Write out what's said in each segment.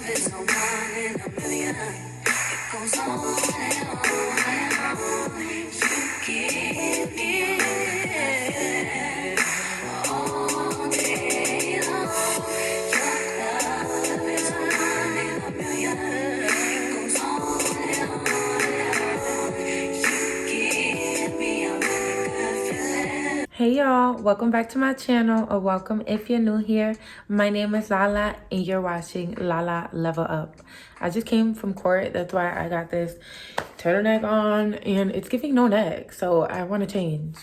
is a one in a million. It goes on and on and on. You give me all day long. Your love is a one in a million. It goes on and on and on. You give me a really good feeling. Hey y'all, welcome back to my channel, or welcome if you're new here. My name is Lala and you're watching Lala Level Up. I just came from court, that's why I got this turtleneck on and it's giving no neck, so I want to change.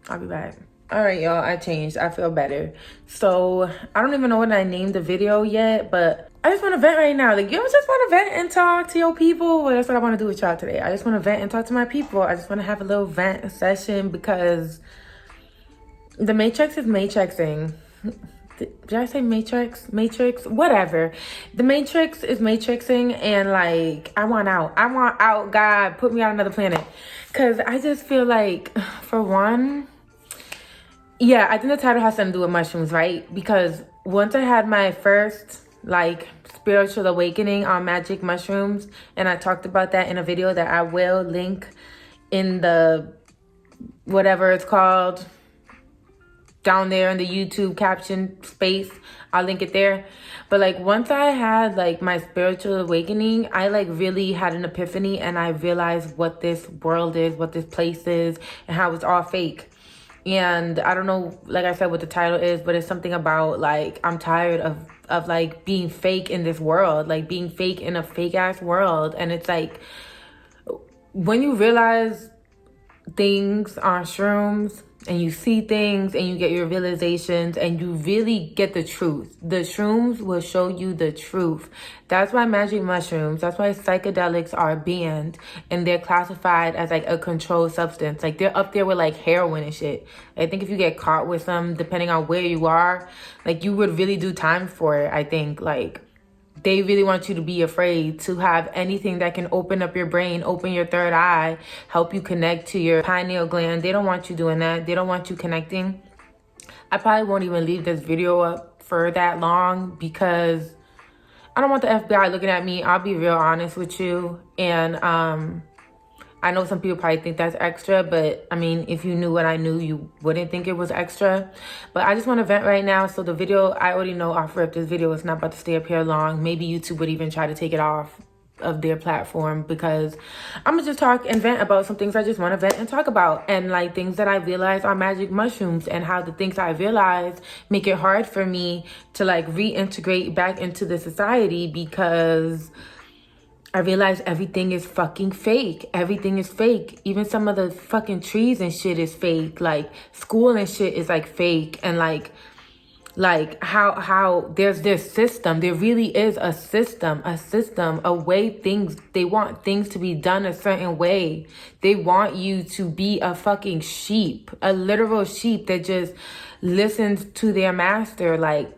I'll be back. All right y'all, I changed. I feel better. So I don't even know what I named the video yet, but I just want to vent right now. Like, you just want to vent and talk to your people. Well, that's what I want to do with y'all today. I just want to vent and talk to my people. I just want to have a little vent session because the Matrix is matrixing. Did I say Matrix? Matrix? Whatever. The Matrix is matrixing, and like, I want out. I want out, God. Put me on another planet. Because I just feel like, for one, yeah, I think the title has something to do with mushrooms, right? Because once I had my first, like, spiritual awakening on magic mushrooms, and I talked about that in a video that I will link in the, whatever it's called, down there in the YouTube caption space. I'll link it there. But like, once I had like my spiritual awakening, I like really had an epiphany, and I realized what this world is, what this place is, and how it's all fake. And I don't know, like I said, what the title is, but it's something about like, I'm tired of like being fake in this world, like being fake in a fake ass world. And it's like, when you realize things on shrooms, and you see things and you get your realizations and you really get the truth. The shrooms will show you the truth. That's why magic mushrooms, that's why psychedelics are banned and they're classified as like a controlled substance. Like, they're up there with like heroin and shit. I think if you get caught with some, depending on where you are, like, you would really do time for it. I think like, they really want you to be afraid to have anything that can open up your brain, open your third eye, help you connect to your pineal gland. They don't want you doing that. They don't want you connecting. I probably won't even leave this video up for that long because I don't want the FBI looking at me. I'll be real honest with you. And I know some people probably think that's extra, but I mean, if you knew what I knew, you wouldn't think it was extra. But I just want to vent right now. So the video, I already know off rip, this video is not about to stay up here long. Maybe YouTube would even try to take it off of their platform, because I'm gonna just talk and vent about some things I just want to vent and talk about, and like things that I realized are magic mushrooms, and how the things I realized make it hard for me to like reintegrate back into the society, because I realized everything is fucking fake. Everything is fake. Even some of the fucking trees and shit is fake. Like, school and shit is like fake. And like how there's this system. There really is a system, a way things, they want things to be done a certain way. They want you to be a fucking sheep, a literal sheep that just listens to their master. Like,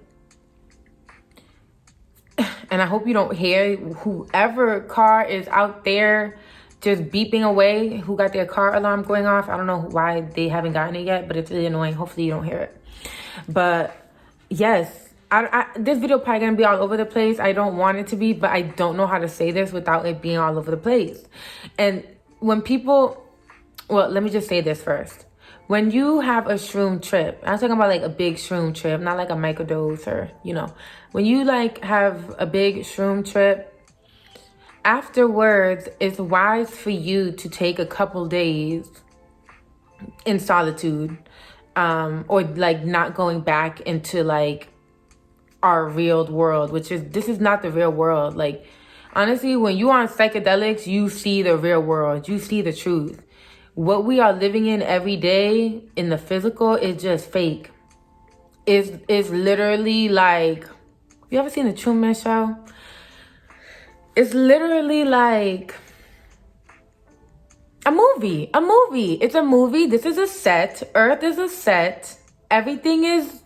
and I hope you don't hear whoever car is out there just beeping away, who got their car alarm going off. I don't know why they haven't gotten it yet, but it's really annoying. Hopefully you don't hear it. But yes, this video probably gonna be all over the place. I don't want it to be, but I don't know how to say this without it being all over the place. And when people, well, let me just say this first. When you have a shroom trip, I'm talking about like a big shroom trip, not like a microdose or, you know, when you like have a big shroom trip, afterwards, it's wise for you to take a couple days in solitude, or like not going back into like our real world, which is, this is not the real world. Like, honestly, when you are on psychedelics, you see the real world, you see the truth. What we are living in every day in the physical is just fake. It's literally like, you ever seen the Truman Show? It's literally like a movie. It's a movie. This is a set. Earth is a set. Everything is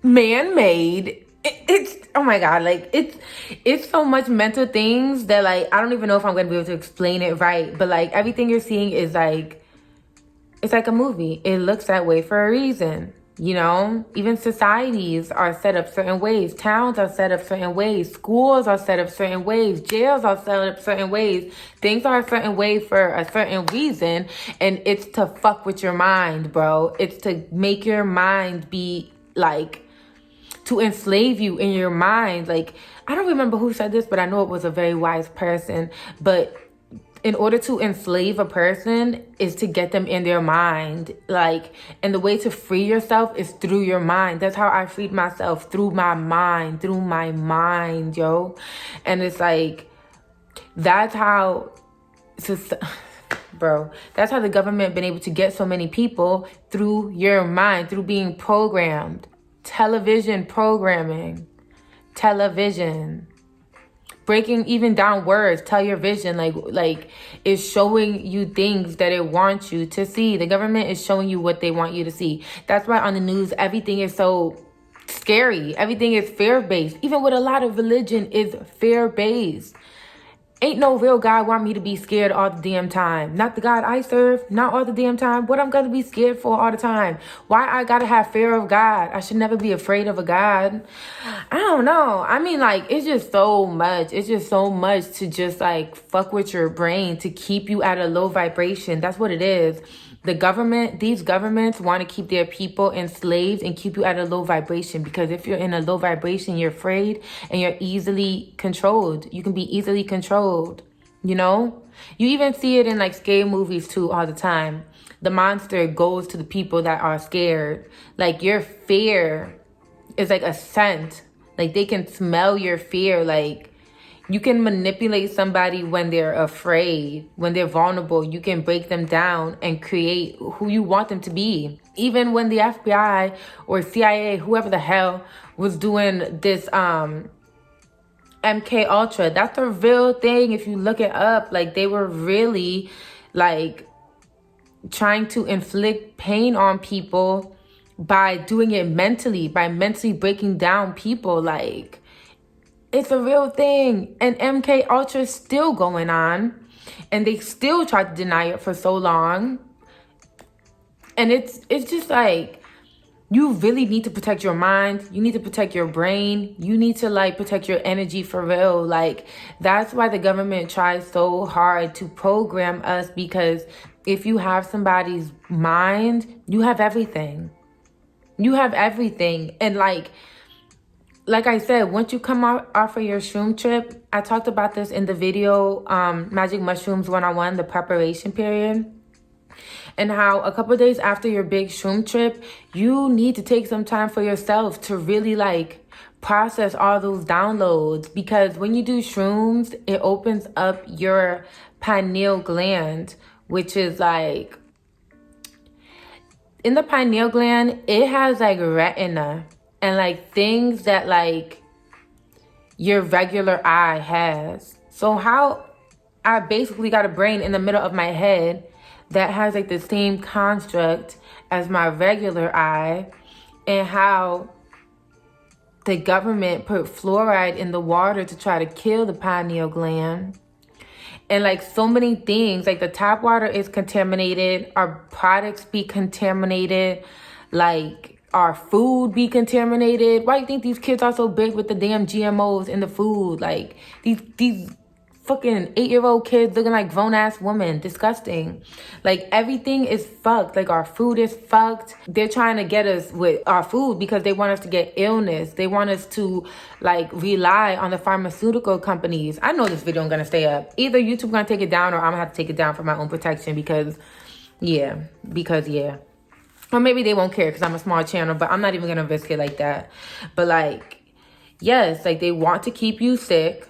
man-made. It's oh my god, like it's so much mental things that like I don't even know if I'm gonna be able to explain it right, but like, everything you're seeing is like, it's like a movie. It looks that way for a reason. You know, even societies are set up certain ways. Towns are set up certain ways. Schools are set up certain ways. Jails are set up certain ways. Things are a certain way for a certain reason. And it's to fuck with your mind, bro. It's to make your mind be like, to enslave you in your mind. Like, I don't remember who said this, but I know it was a very wise person. But in order to enslave a person is to get them in their mind. Like, and the way to free yourself is through your mind. That's how I freed myself, through my mind, yo. And it's like, that's how, bro, that's how the government been able to get so many people, through your mind, through being programmed. Television programming. Television. Breaking even down words, tell your vision, like is showing you things that it wants you to see. The government is showing you what they want you to see. That's why on the news, everything is so scary. Everything is fear-based. Even with a lot of religion is fear-based. Ain't no real God want me to be scared all the damn time. Not the God I serve, not all the damn time. What I'm gonna be scared for all the time? Why I gotta have fear of God? I should never be afraid of a God. I don't know. I mean, like, it's just so much. It's just so much to just like fuck with your brain to keep you at a low vibration. That's what it is. The government, these governments want to keep their people enslaved and keep you at a low vibration, because if you're in a low vibration, you're afraid and you're easily controlled. You can be easily controlled, you know? You even see it in like scary movies too all the time. The monster goes to the people that are scared. Like, your fear is like a scent. Like, they can smell your fear. Like, you can manipulate somebody when they're afraid, when they're vulnerable. You can break them down and create who you want them to be. Even when the FBI or CIA, whoever the hell, was doing this MK Ultra, that's a real thing. If you look it up, like, they were really like trying to inflict pain on people by doing it mentally, by mentally breaking down people. Like, it's a real thing. And MK Ultra is still going on. And they still try to deny it for so long. And it's just like, you really need to protect your mind. You need to protect your brain. You need to like protect your energy for real. Like, that's why the government tries so hard to program us, because if you have somebody's mind, you have everything. You have everything. And like I said, once you come off of your shroom trip, I talked about this in the video, Magic Mushrooms 101, the preparation period, and how a couple of days after your big shroom trip, you need to take some time for yourself to really like process all those downloads. Because when you do shrooms, it opens up your pineal gland, which is like, in the pineal gland, it has like retina and like things that like your regular eye has. So how I basically got a brain in the middle of my head that has like the same construct as my regular eye, and how the government put fluoride in the water to try to kill the pineal gland. And like so many things, like the tap water is contaminated, our products be contaminated, like our food be contaminated. Why do you think these kids are so big with the damn GMOs in the food? Like these fucking 8-year-old kids looking like grown-ass women. Disgusting. Like, everything is fucked. Like, our food is fucked. They're trying to get us with our food because they want us to get illness. They want us to like rely on the pharmaceutical companies. I know this video is gonna stay up. Either YouTube gonna take it down, or I'm gonna have to take it down for my own protection, because yeah. Or maybe they won't care because I'm a small channel, but I'm not even gonna risk it like that. But like, yes, like they want to keep you sick.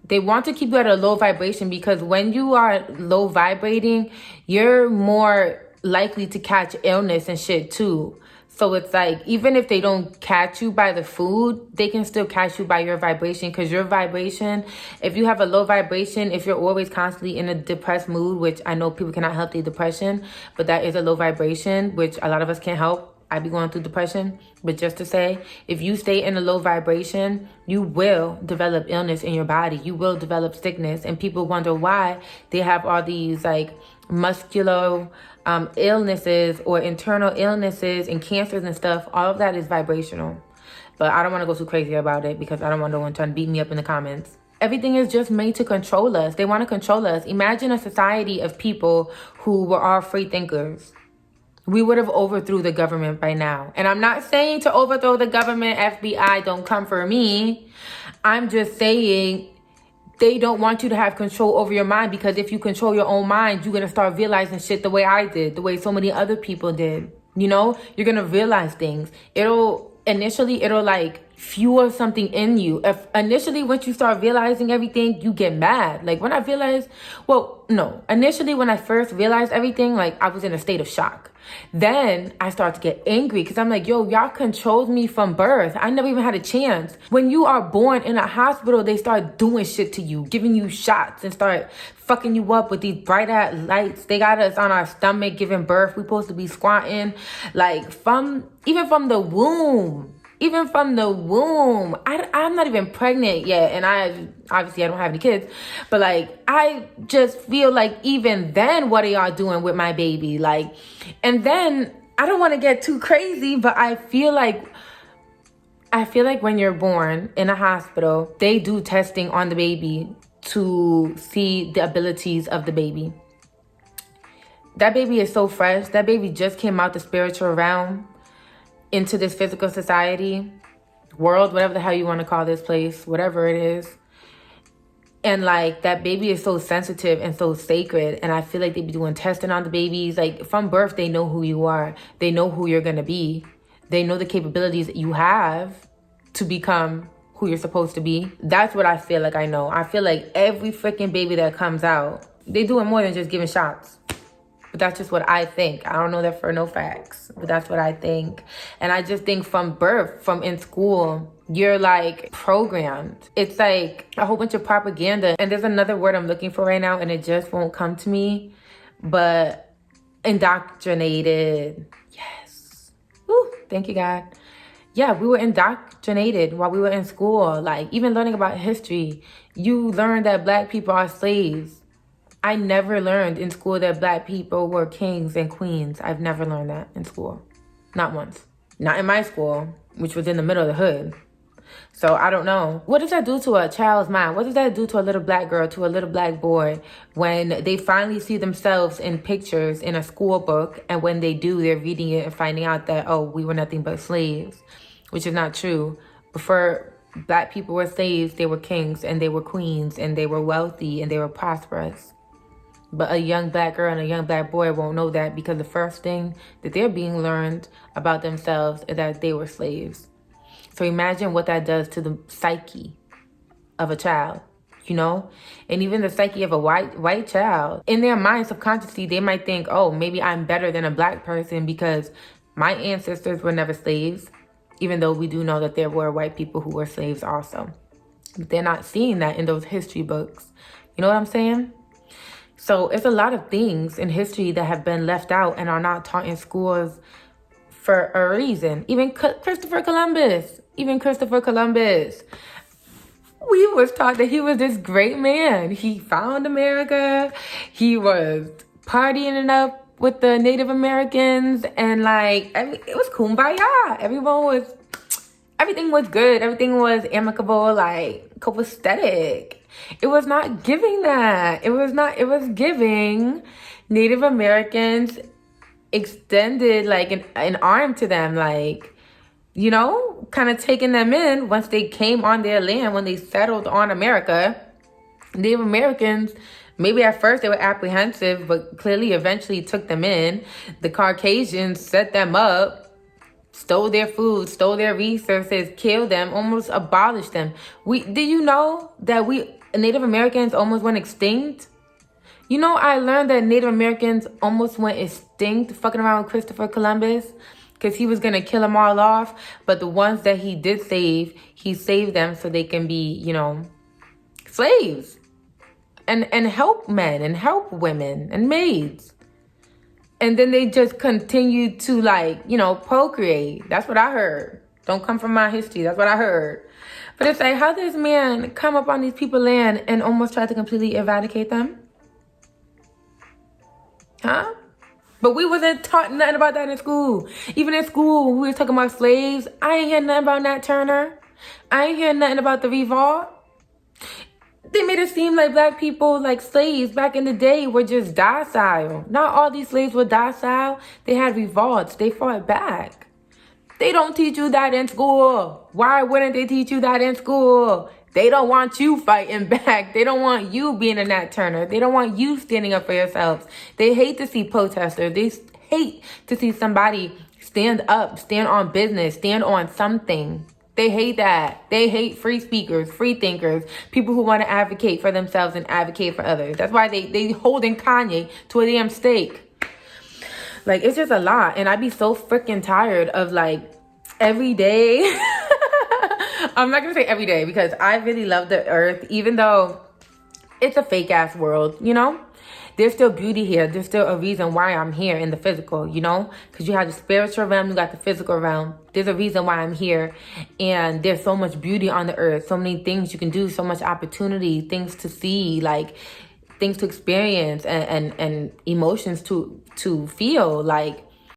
They want to keep you at a low vibration, because when you are low vibrating, you're more likely to catch illness and shit too. So it's like, even if they don't catch you by the food, they can still catch you by your vibration, because your vibration, if you have a low vibration, if you're always constantly in a depressed mood, which I know people cannot help the depression, but that is a low vibration, which a lot of us can't help. I be going through depression, but just to say, if you stay in a low vibration, you will develop illness in your body. You will develop sickness, and people wonder why they have all these like muscular illnesses or internal illnesses and cancers and stuff, all of that is vibrational. But I don't want to go too crazy about it because I don't want no one trying to beat me up in the comments. Everything is just made to control us. They want to control us. Imagine a society of people who were all free thinkers. We would have overthrew the government by now. And I'm not saying to overthrow the government, FBI, don't come for me. I'm just saying they don't want you to have control over your mind, because if you control your own mind, you're going to start realizing shit the way I did, the way so many other people did. You know, you're going to realize things. Initially, it'll like fuel something in you. If initially, once you start realizing everything, you get mad. Like when I realized, initially when I first realized everything, like I was in a state of shock. Then I start to get angry because I'm like, yo, y'all controlled me from birth. I never even had a chance. When you are born in a hospital, they start doing shit to you, giving you shots and start fucking you up with these bright ass lights. They got us on our stomach giving birth. We're supposed to be squatting like even from the womb. Even from the womb. I'm not even pregnant yet. And I don't have any kids. But like, I just feel like even then, what are y'all doing with my baby? Like, and then I don't want to get too crazy, but I feel like when you're born in a hospital, they do testing on the baby to see the abilities of the baby. That baby is so fresh. That baby just came out the spiritual realm into this physical society, world, whatever the hell you want to call this place, whatever it is. And like that baby is so sensitive and so sacred. And I feel like they be doing testing on the babies. Like from birth, they know who you are. They know who you're going to be. They know the capabilities that you have to become who you're supposed to be. That's what I feel like I know. I feel like every freaking baby that comes out, they doing more than just giving shots. But that's just what I think. I don't know that for no facts, but that's what I think. And I just think from birth, from in school, you're like programmed. It's like a whole bunch of propaganda. And there's another word I'm looking for right now and it just won't come to me. But indoctrinated. Yes. Woo, thank you, God. Yeah, we were indoctrinated while we were in school. Like even learning about history, you learn that Black people are slaves. I never learned in school that Black people were kings and queens. I've never learned that in school. Not once. Not in my school, which was in the middle of the hood. So I don't know. What does that do to a child's mind? What does that do to a little Black girl, to a little Black boy, when they finally see themselves in pictures in a school book, and when they do, they're reading it and finding out that, oh, we were nothing but slaves, which is not true. Before Black people were slaves, they were kings and they were queens and they were wealthy and they were prosperous. But a young Black girl and a young Black boy won't know that, because the first thing that they're being learned about themselves is that they were slaves. So imagine what that does to the psyche of a child, you know? And even the psyche of a white child. In their mind, subconsciously, they might think, oh, maybe I'm better than a Black person because my ancestors were never slaves, even though we do know that there were white people who were slaves also. But they're not seeing that in those history books. You know what I'm saying? So it's a lot of things in history that have been left out and are not taught in schools for a reason. Even Christopher Columbus. We was taught that he was this great man. He found America. He was partying it up with the Native Americans. And like, it was kumbaya. Everything was good. Everything was amicable, like copacetic. It was not giving that. It was giving Native Americans extended like an arm to them, like, you know, kind of taking them in once they came on their land, when they settled on America. Native Americans, maybe at first they were apprehensive, but clearly eventually took them in. The Caucasians set them up, stole their food, stole their resources, killed them, almost abolished them. Did you know that Native Americans almost went extinct? You know, I learned that Native Americans almost went extinct fucking around with Christopher Columbus, because he was going to kill them all off. But the ones that he did save, he saved them so they can be, you know, slaves and help men and help women and maids. And then they just continue to, like, you know, procreate. That's what I heard. Don't come from my history. That's what I heard. But it's like, how does man come up on these people's land and almost try to completely eradicate them? Huh? But we wasn't taught nothing about that in school. Even in school, when we were talking about slaves, I ain't hear nothing about Nat Turner. I ain't hear nothing about the revolt. They made it seem like black people, like slaves back in the day, were just docile. Not all these slaves were docile. They had revolts. They fought back. They don't teach you that in school. Why wouldn't they teach you that in school? They don't want you fighting back. They don't want you being a Nat Turner. They don't want you standing up for yourselves. They hate to see protesters. They hate to see somebody stand up, stand on business, stand on something. They hate that. They hate free speakers, free thinkers, people who want to advocate for themselves and advocate for others. That's why they holding Kanye to a damn stake. Like, it's just a lot. And I'd be so freaking tired of, like, every day. I'm not going to say every day because I really love the earth, even though it's a fake ass world, you know? There's still beauty here. There's still a reason why I'm here in the physical, you know? Because you have the spiritual realm, you got the physical realm. There's a reason why I'm here. And there's so much beauty on the earth. So many things you can do, so much opportunity, things to see, like things to experience and emotions to feel. Like,